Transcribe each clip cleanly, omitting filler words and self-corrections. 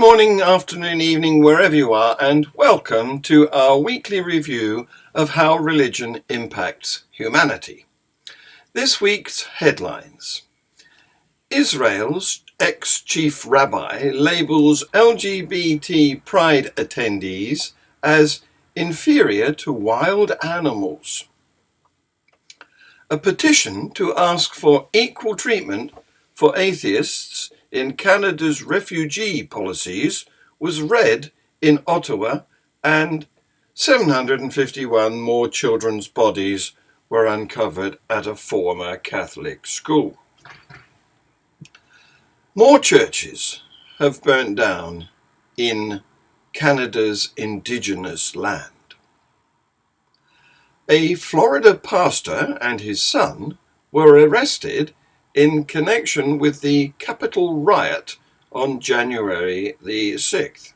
morning, afternoon, evening, wherever you are, and welcome to our weekly review of how religion impacts humanity. This week's headlines. Israel's ex-Chief Rabbi labels LBGT Pride attendees as inferior to wild animals. A petition to ask for equal treatment for atheists in Canada's refugee policies was read in Ottawa, and 751 more children's bodies were uncovered at a former Catholic school. More churches have burnt down in Canada's indigenous land. A Florida pastor and his son were arrested in connection with the Capitol riot on January the 6th.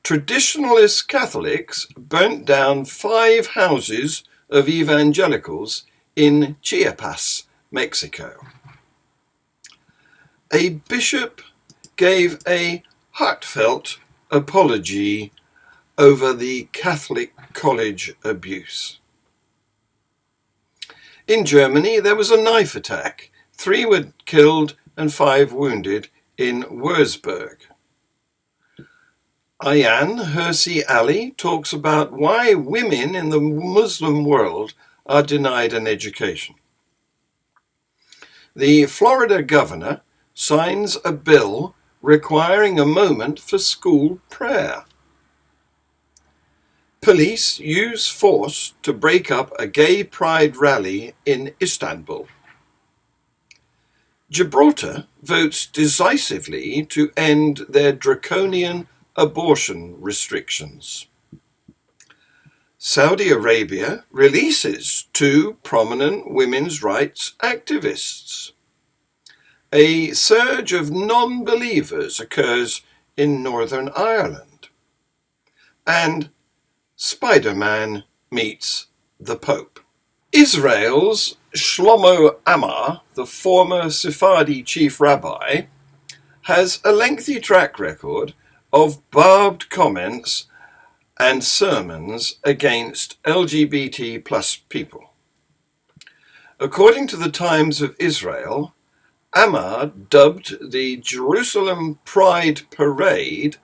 Traditionalist Catholics burnt down 5 houses of evangelicals in Chiapas, Mexico. A bishop gave a heartfelt apology over the Catholic college abuse. In Germany, there was a knife attack. 3 were killed and 5 wounded in Würzburg. Ayaan Hirsi Ali talks about why women in the Muslim world are denied an education. The Florida governor signs a bill requiring a moment for school prayer. Police use force to break up a gay pride rally in Istanbul. Gibraltar votes decisively to end their draconian abortion restrictions. Saudi Arabia releases 2 prominent women's rights activists. A surge of non-believers occurs in Northern Ireland. And Spider-Man meets the Pope. Israel's Shlomo Amar, the former Sephardi chief rabbi, has a lengthy track record of barbed comments and sermons against LGBT plus people. According to the Times of Israel, Amar dubbed the Jerusalem Pride Parade,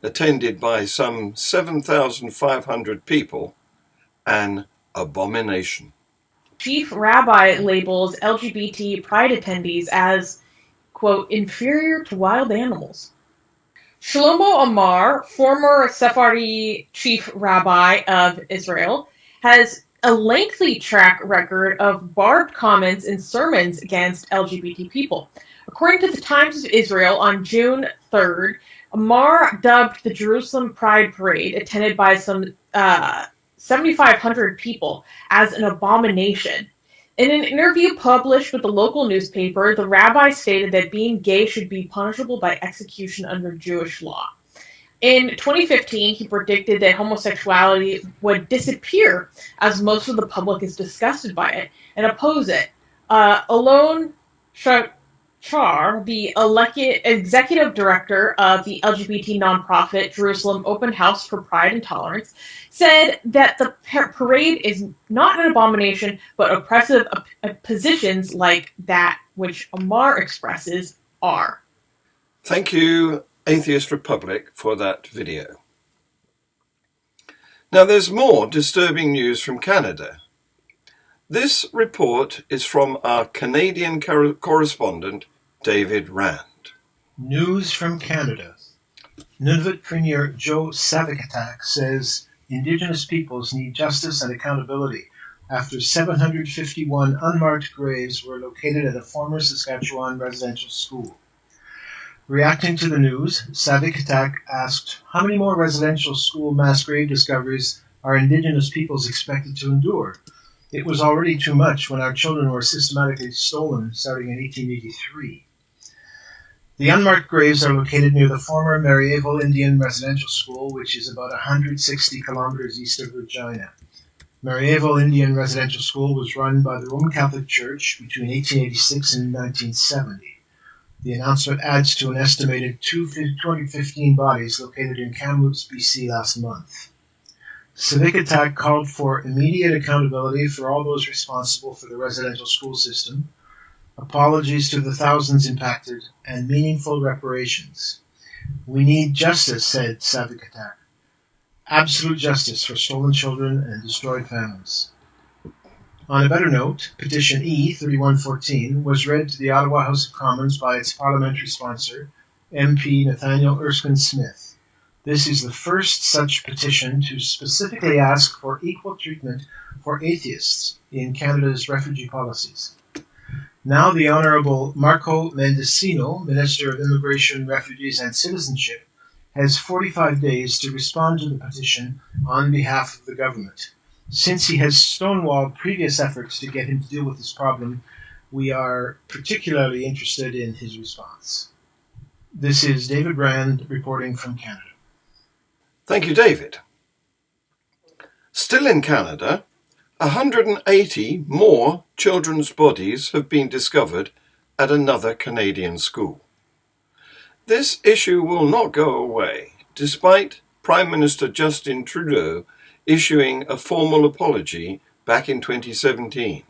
attended by some 7,500 people, an abomination. Chief Rabbi labels LGBT Pride attendees as, quote, inferior to wild animals. Shlomo Amar, former Sephardi Chief Rabbi of Israel, has a lengthy track record of barbed comments and sermons against LGBT people. According to the Times of Israel, on June 3rd, Amar dubbed the Jerusalem Pride Parade, attended by some 7,500 people, as an abomination. In an interview published with the local newspaper, the rabbi stated that being gay should be punishable by execution under Jewish law. In 2015, he predicted that homosexuality would disappear as most of the public is disgusted by it and oppose it. Alon Char, the executive director of the LGBT nonprofit Jerusalem Open House for Pride and Tolerance, said that the parade is not an abomination, but oppressive positions like that which Amar expresses are. Thank you, Atheist Republic, for that video. Now there's more disturbing news from Canada. This report is from our Canadian correspondent, David Rand. News from Canada. Nunavut Premier Joe Savikatak says Indigenous peoples need justice and accountability after 751 unmarked graves were located at a former Saskatchewan residential school. Reacting to the news, Savikatak asked, how many more residential school mass grave discoveries are Indigenous peoples expected to endure? It was already too much when our children were systematically stolen starting in 1883. The unmarked graves are located near the former medieval Indian residential school, which is about 160 kilometers east of Regina. Medieval Indian residential school was run by the Roman Catholic Church between 1886 and 1970. The announcement adds to an estimated 215 bodies located in Kamloops, BC last month. Civic Attack called for immediate accountability for all those responsible for the residential school system, apologies to the thousands impacted, and meaningful reparations. We need justice, said Civic Attack. Absolute justice for stolen children and destroyed families. On a better note, Petition E3114 was read to the Ottawa House of Commons by its parliamentary sponsor, MP Nathaniel Erskine-Smith. This is the first such petition to specifically ask for equal treatment for atheists in Canada's refugee policies. Now the Honourable Marco Mendicino, Minister of Immigration, Refugees and Citizenship, has 45 days to respond to the petition on behalf of the government. Since he has stonewalled previous efforts to get him to deal with this problem, we are particularly interested in his response. This is David Rand reporting from Canada. Thank you, David. Still in Canada, 180 more children's bodies have been discovered at another Canadian school. This issue will not go away, despite Prime Minister Justin Trudeau issuing a formal apology back in 2017.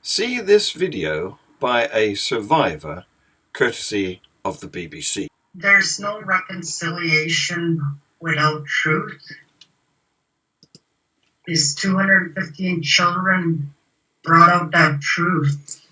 See this video by a survivor, courtesy of the BBC. There's no reconciliation without truth. These 215 children brought out that truth.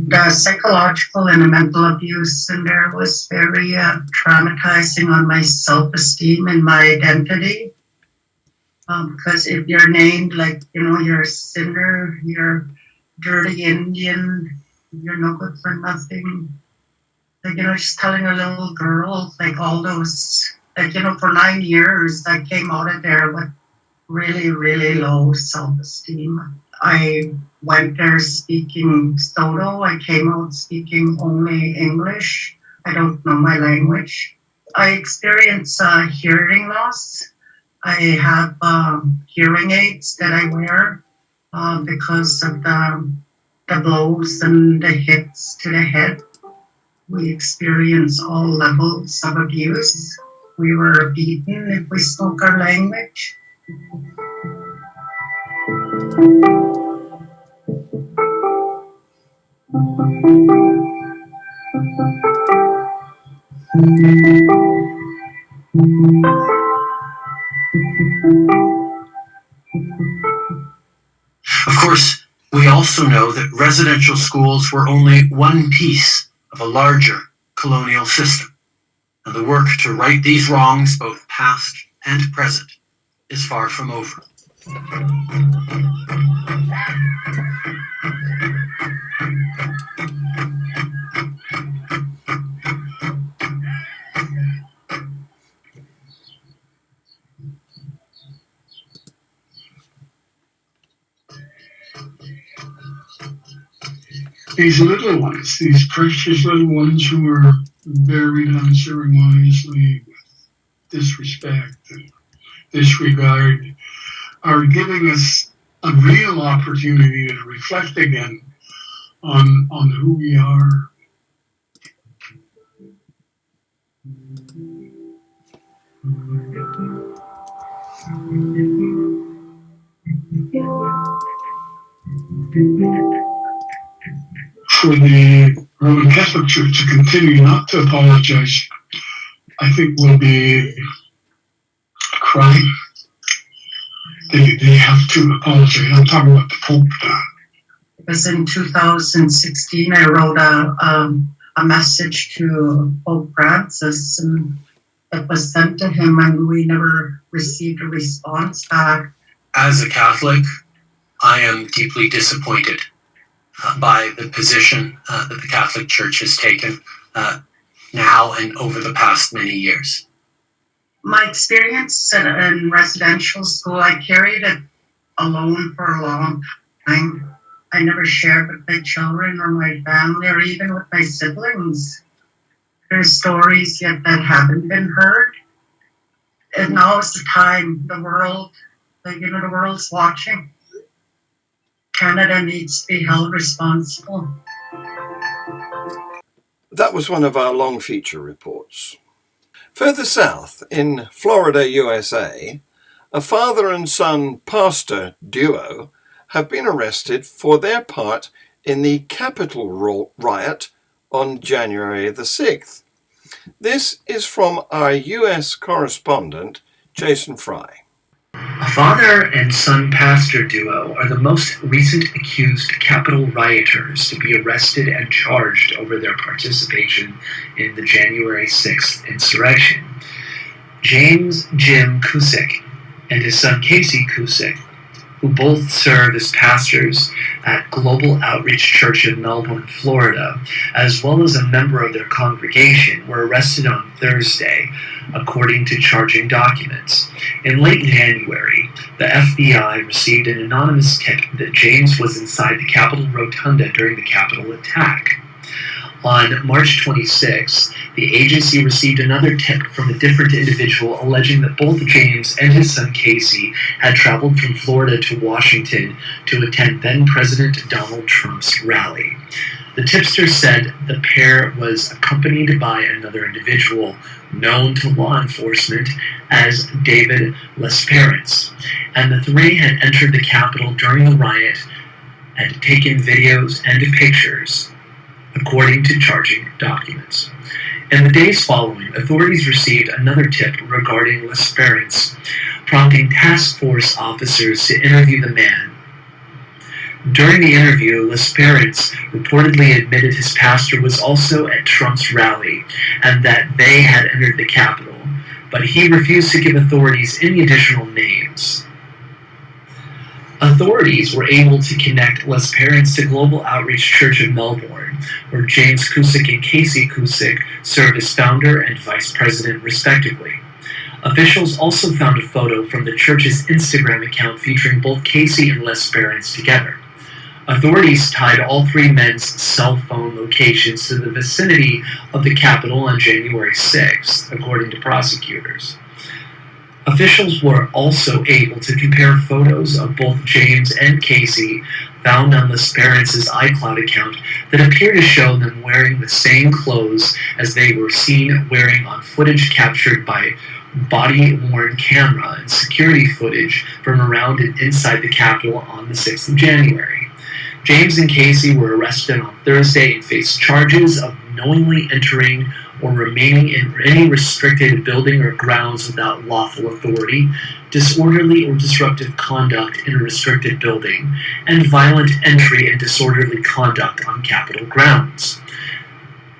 The psychological and the mental abuse in there was very traumatizing on my self-esteem and my identity. Because if you're named like, you're a sinner, you're dirty Indian, you're no good for nothing. Like, just telling a little girl, like all those, like, for 9 years, I came out of there with really, really low self-esteem. I went there speaking Soto. I came out speaking only English. I don't know my language. I experience hearing loss. I have hearing aids that I wear because of the blows and the hits to the head. We experience all levels of abuse. We were beaten if we spoke our language. Of course, we also know that residential schools were only one piece of a larger colonial system, and the work to right these wrongs, both past and present, is far from over. These little ones, these precious little ones who were buried unceremoniously with disrespect and disregard, are giving us a real opportunity to reflect again on who we are. For the Roman Catholic Church to continue not to apologize, I think will be a crime. They have to apologize. I'm talking about the Pope now. It was in 2016 I wrote a message to Pope Francis, and it was sent to him, and we never received a response back. As a Catholic, I am deeply disappointed by the position that the Catholic Church has taken now and over the past many years. My experience in residential school, I carried it alone for a long time. I never shared with my children or my family or even with my siblings. There's stories yet that haven't been heard. And now is the time. The world's watching. Canada needs to be held responsible. That was one of our long feature reports. Further south, in Florida, USA, a father and son pastor duo have been arrested for their part in the Capitol riot on January the 6th. This is from our US correspondent, Jason Fry. A father and son pastor duo are the most recent accused Capitol rioters to be arrested and charged over their participation in the January 6th insurrection. James Jim Cusick and his son Casey Cusick, who both serve as pastors at Global Outreach Church in Melbourne, Florida, as well as a member of their congregation, were arrested on Thursday, according to charging documents. In late January, the FBI received an anonymous tip that James was inside the Capitol Rotunda during the Capitol attack. On March 26, the agency received another tip from a different individual alleging that both James and his son Casey had traveled from Florida to Washington to attend then-President Donald Trump's rally. The tipster said the pair was accompanied by another individual known to law enforcement as David Lesperance, and the three had entered the Capitol during the riot and taken videos and pictures, according to charging documents. In the days following, authorities received another tip regarding Lesperance, prompting task force officers to interview the man. During the interview, Lesperance reportedly admitted his pastor was also at Trump's rally and that they had entered the Capitol, but he refused to give authorities any additional names. Authorities were able to connect Lesperance to Global Outreach Church of Melbourne, where James Cusick and Casey Cusick served as founder and vice president, respectively. Officials also found a photo from the church's Instagram account featuring both Casey and Lesperance together. Authorities tied all three men's cell phone locations to the vicinity of the Capitol on January 6th, according to prosecutors. Officials were also able to compare photos of both James and Casey found on Lesperance's iCloud account that appear to show them wearing the same clothes as they were seen wearing on footage captured by body-worn camera and security footage from around and inside the Capitol on the 6th of January. James and Casey were arrested on Thursday and faced charges of knowingly entering or remaining in any restricted building or grounds without lawful authority, disorderly or disruptive conduct in a restricted building, and violent entry and disorderly conduct on Capitol grounds.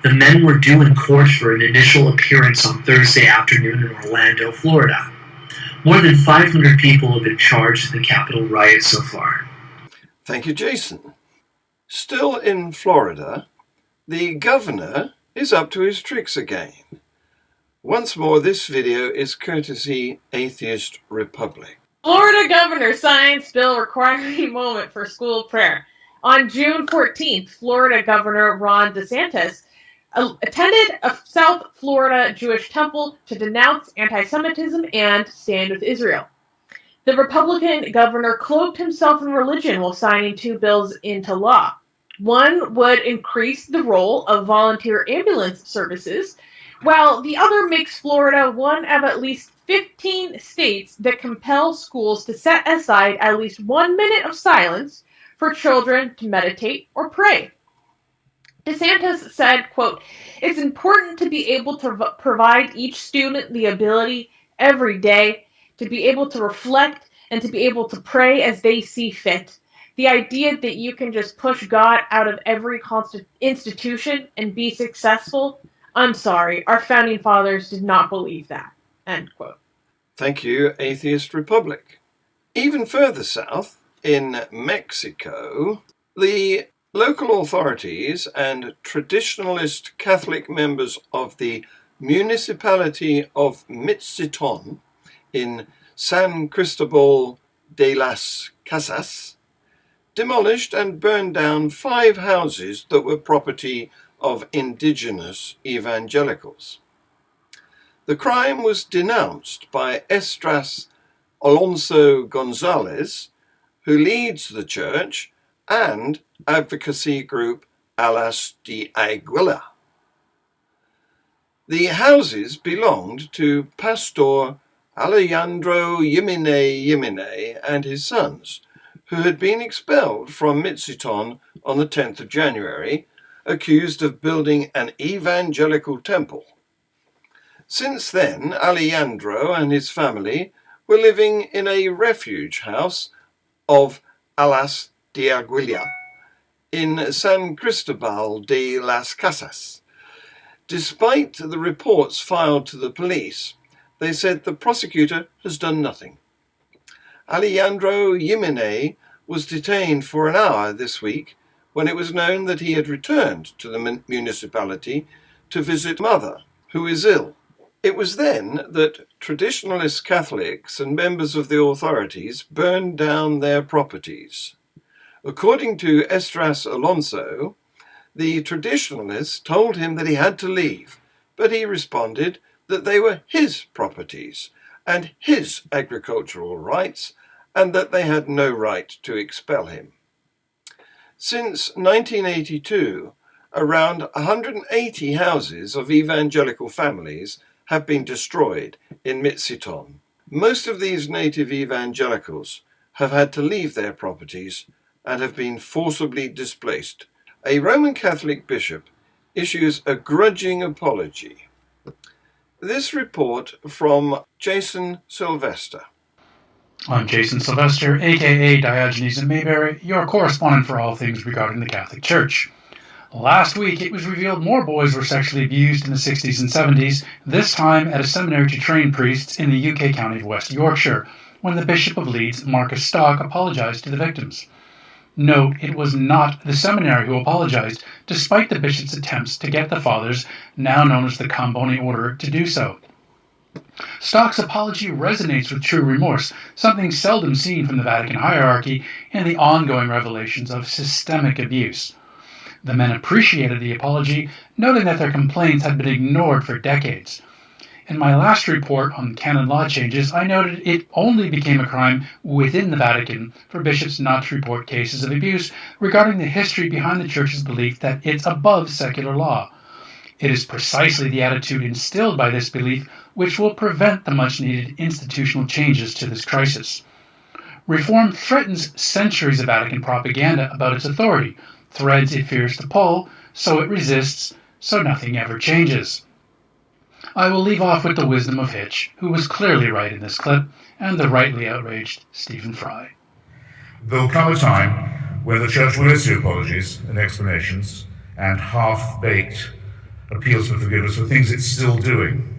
The men were due in court for an initial appearance on Thursday afternoon in Orlando, Florida. More than 500 people have been charged in the Capitol riot so far. Thank you, Jason. Still in Florida, the governor is up to his tricks again. Once more, this video is courtesy Atheist Republic. Florida governor signs bill requiring moment for school prayer. On June 14th, Florida Governor Ron DeSantis attended a South Florida Jewish temple to denounce anti-Semitism and stand with Israel. The Republican governor cloaked himself in religion while signing two bills into law. One would increase the role of volunteer ambulance services, while the other makes Florida one of at least 15 states that compel schools to set aside at least 1 minute of silence for children to meditate or pray. DeSantis said, quote, "It's important to be able to provide each student the ability every day to be able to reflect and to be able to pray as they see fit. The idea that you can just push God out of every institution and be successful, I'm sorry, our founding fathers did not believe that." End quote. Thank you, Atheist Republic. Even further south, in Mexico, the local authorities and traditionalist Catholic members of the municipality of Mitziton in San Cristobal de las Casas demolished and burned down 5 houses that were property of indigenous evangelicals. The crime was denounced by Esdras Alonso Gonzalez, who leads the church, and advocacy group Alas de Aguila. The houses belonged to Pastor Alejandro Yimine and his sons, who had been expelled from Mitziton on the 10th of January, accused of building an evangelical temple. Since then, Alejandro and his family were living in a refuge house of Alas de Aguila in San Cristobal de las Casas. Despite the reports filed to the police, they said the prosecutor has done nothing. Alejandro Yimine was detained for an hour this week when it was known that he had returned to the municipality to visit mother, who is ill. It was then that Traditionalist Catholics and members of the authorities burned down their properties. According to Esdras Alonso, the Traditionalists told him that he had to leave, but he responded that they were his properties and his agricultural rights, and that they had no right to expel him. Since 1982, around 180 houses of evangelical families have been destroyed in Mitziton. Most of these native evangelicals have had to leave their properties and have been forcibly displaced. A Roman Catholic bishop issues a grudging apology. This report from Jason Sylvester. I'm Jason Sylvester, aka Diogenes and Mayberry, your correspondent for all things regarding the Catholic Church. Last week, it was revealed more boys were sexually abused in the 60s and 70s, this time at a seminary to train priests in the UK county of West Yorkshire, when the Bishop of Leeds, Marcus Stock, apologised to the victims. Note, it was not the seminary who apologised, despite the bishop's attempts to get the fathers, now known as the Camboni Order, to do so. Stock's apology resonates with true remorse, something seldom seen from the Vatican hierarchy in the ongoing revelations of systemic abuse. The men appreciated the apology, noting that their complaints had been ignored for decades. In my last report on canon law changes, I noted it only became a crime within the Vatican for bishops not to report cases of abuse regarding the history behind the Church's belief that it's above secular law. It is precisely the attitude instilled by this belief which will prevent the much-needed institutional changes to this crisis. Reform threatens centuries of Vatican propaganda about its authority, threads it fears to pull, so it resists, so nothing ever changes. I will leave off with the wisdom of Hitch, who was clearly right in this clip, and the rightly outraged Stephen Fry. There'll come a time when the Church will issue apologies and explanations and half-baked appeals for forgiveness for things it's still doing.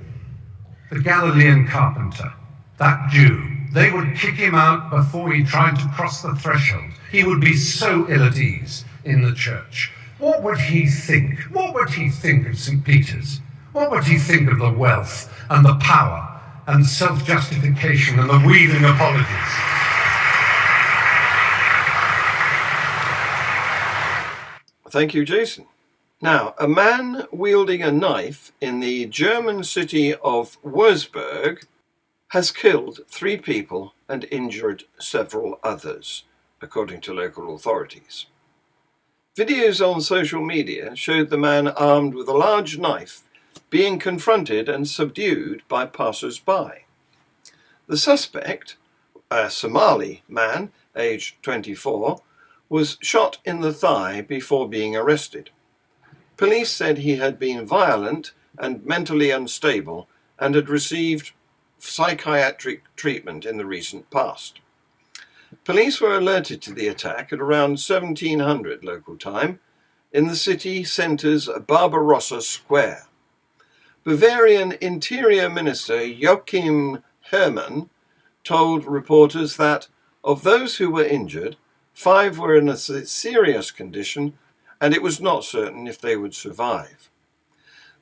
The Galilean carpenter, that Jew, they would kick him out before he tried to cross the threshold. He would be so ill at ease in the church. What would he think? What would he think of St. Peter's? What would he think of the wealth and the power and self-justification and the weaving apologies? Thank you, Jason. Now, a man wielding a knife in the German city of Würzburg has killed 3 people and injured several others, according to local authorities. Videos on social media showed the man armed with a large knife being confronted and subdued by passers-by. The suspect, a Somali man, aged 24, was shot in the thigh before being arrested. Police said he had been violent and mentally unstable and had received psychiatric treatment in the recent past. Police were alerted to the attack at around 1700 local time in the city centre's Barbarossa Square. Bavarian Interior Minister Joachim Herrmann told reporters that of those who were injured, 5 were in a serious condition and it was not certain if they would survive.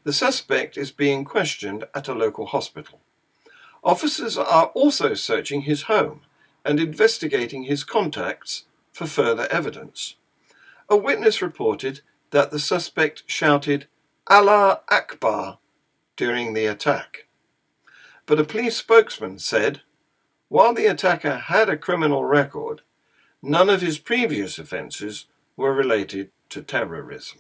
The suspect is being questioned at a local hospital. Officers are also searching his home and investigating his contacts for further evidence. A witness reported that the suspect shouted "Allah Akbar" during the attack. But a police spokesman said, while the attacker had a criminal record, none of his previous offences were related to terrorism.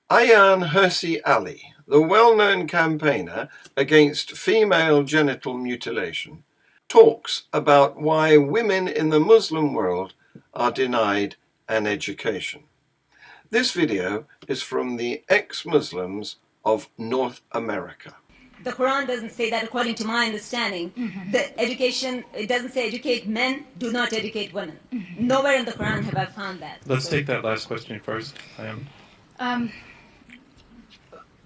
Ayaan Hirsi Ali, the well-known campaigner against female genital mutilation, talks about why women in the Muslim world are denied an education. This video is from the ex-Muslims of North America. The Quran doesn't say that, according to my understanding. The education, it doesn't say educate men, do not educate women. Nowhere in the Quran have I found that. Let's take that last question first.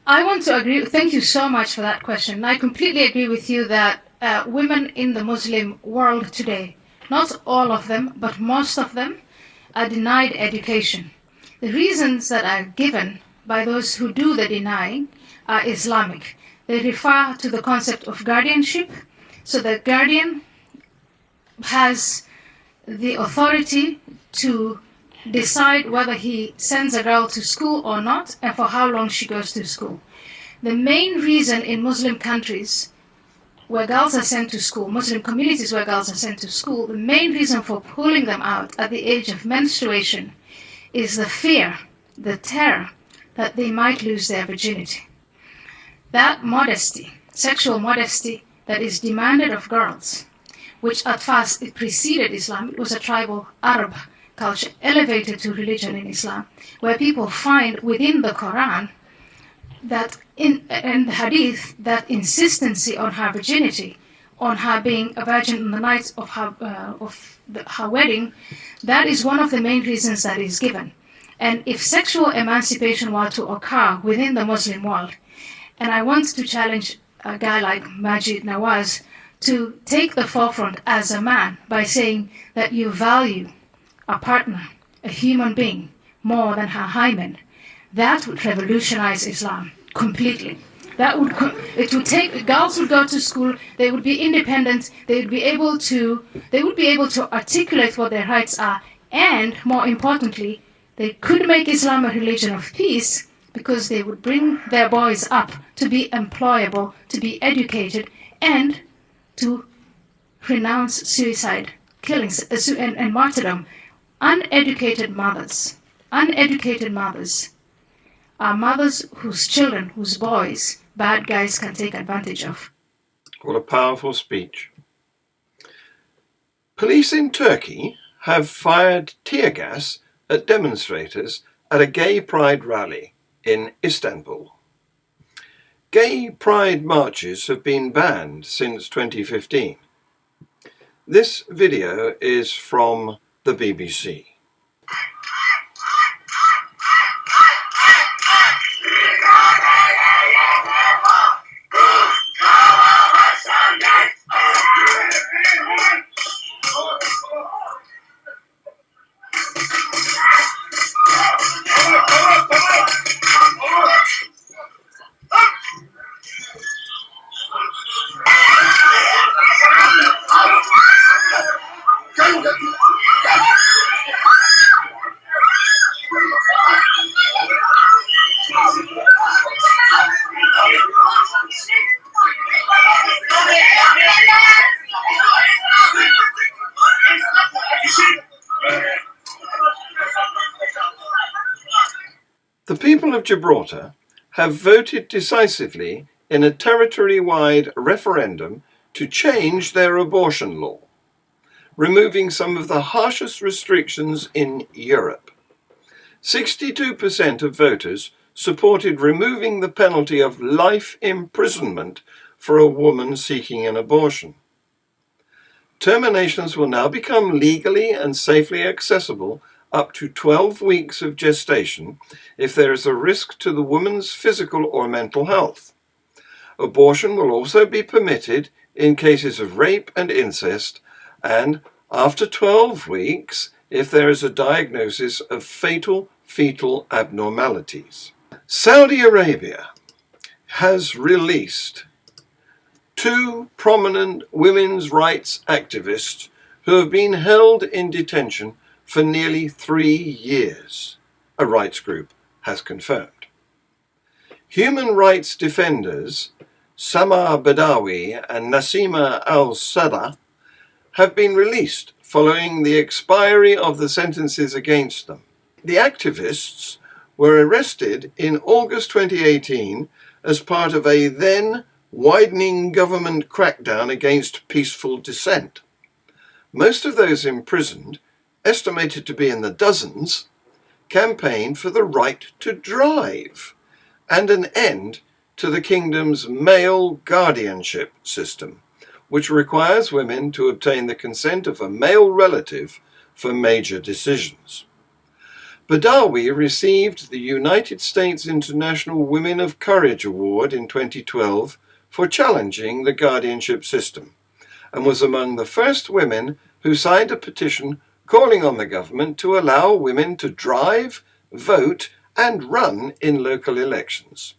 I want to agree. Thank you so much for that question. I completely agree with you that women in the Muslim world today, not all of them, but most of them, are denied education. The reasons that are given by those who do the denying are Islamic. They refer to the concept of guardianship. So the guardian has the authority to decide whether he sends a girl to school or not, and for how long she goes to school. The main reason in Muslim countries where girls are sent to school, Muslim communities where girls are sent to school, the main reason for pulling them out at the age of menstruation is the fear, the terror that they might lose their virginity. That modesty, sexual modesty that is demanded of girls, which at first it preceded Islam, it was a tribal Arab culture elevated to religion in Islam, where people find within the Quran that and the Hadith that insistency on her virginity, on her being a virgin on the night of her wedding, that is one of the main reasons that is given. And if sexual emancipation were to occur within the Muslim world, and I want to challenge a guy like Majid Nawaz to take the forefront as a man by saying that you value a partner, a human being, more than her hymen, that would revolutionize Islam completely. Girls would go to school, they would be independent, they would be able to articulate what their rights are, and more importantly, they could make Islam a religion of peace because they would bring their boys up to be employable, to be educated, and to renounce suicide, killings, and martyrdom. Uneducated mothers are mothers whose children, whose boys, bad guys can take advantage of. What a powerful speech. Police in Turkey have fired tear gas at demonstrators at a gay pride rally in Istanbul. Gay pride marches have been banned since 2015. This video is from the BBC. The people of Gibraltar have voted decisively in a territory-wide referendum to change their abortion law, removing some of the harshest restrictions in Europe. 62% of voters supported removing the penalty of life imprisonment for a woman seeking an abortion. Terminations will now become legally and safely accessible up to 12 weeks of gestation if there is a risk to the woman's physical or mental health. Abortion will also be permitted in cases of rape and incest, and after 12 weeks if there is a diagnosis of fatal fetal abnormalities. Saudi Arabia has released 2 prominent women's rights activists who have been held in detention for nearly 3 years, a rights group has confirmed. Human rights defenders Samar Badawi and Nasima al-Sada have been released following the expiry of the sentences against them. The activists were arrested in August 2018 as part of a then widening government crackdown against peaceful dissent. Most of those imprisoned, estimated to be in the dozens, campaigned for the right to drive and an end to the kingdom's male guardianship system, which requires women to obtain the consent of a male relative for major decisions. Badawi received the United States International Women of Courage Award in 2012 for challenging the guardianship system, and was among the first women who signed a petition calling on the government to allow women to drive, vote, and run in local elections.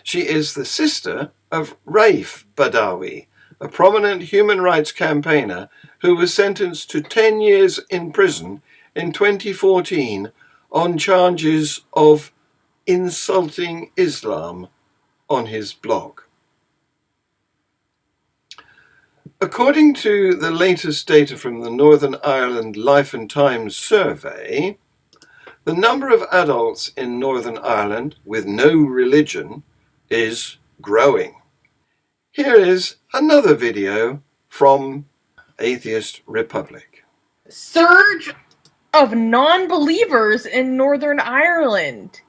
She is the sister of Raif Badawi, a prominent human rights campaigner who was sentenced to 10 years in prison in 2014 on charges of insulting Islam on his blog. According to the latest data from the Northern Ireland Life and Times survey, the number of adults in Northern Ireland with no religion is growing. Here is another video from Atheist Republic. Surge of non-believers in Northern Ireland.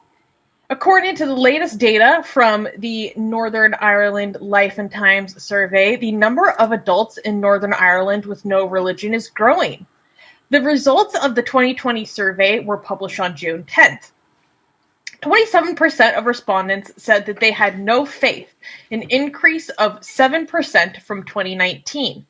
According to the latest data from the Northern Ireland Life and Times survey, the number of adults in Northern Ireland with no religion is growing. The results of the 2020 survey were published on June 10th. 27% of respondents said that they had no faith, an increase of 7% from 2019.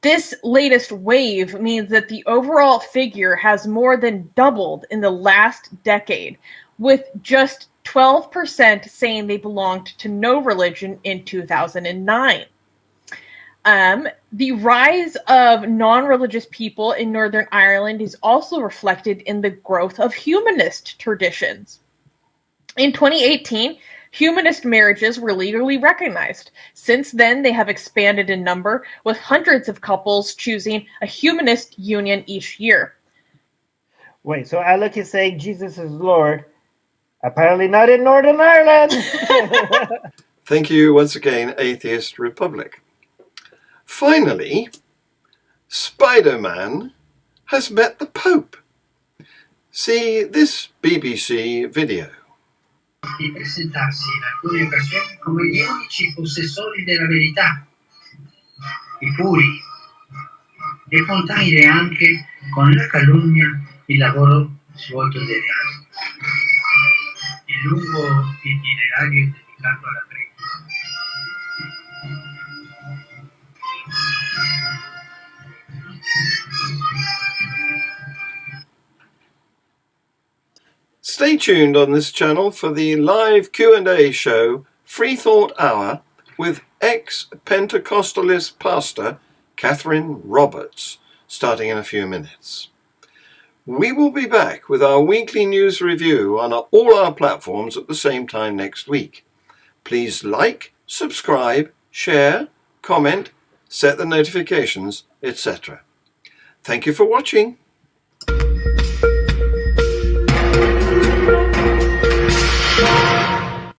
This latest wave means that the overall figure has more than doubled in the last decade, with just 12% saying they belonged to no religion in 2009. The rise of non-religious people in Northern Ireland is also reflected in the growth of humanist traditions. In 2018, humanist marriages were legally recognized. Since then, they have expanded in number, with hundreds of couples choosing a humanist union each year. Wait, so Alec is saying Jesus is Lord. Apparently not in Northern Ireland. Thank you once again, Atheist Republic. Finally, Spider-Man has met the Pope. See this BBC video. Di presentarsi in alcune occasioni come gli unici possessori della verità, i puri, e puntare anche con la calunnia il lavoro svolto dagli altri. Il lungo itinerario dedicato alla preghiera. Stay tuned on this channel for the live Q&A show, Free Thought Hour, with ex-Pentecostalist pastor Catherine Roberts, starting in a few minutes. We will be back with our weekly news review on all our platforms at the same time next week. Please like, subscribe, share, comment, set the notifications, etc. Thank you for watching.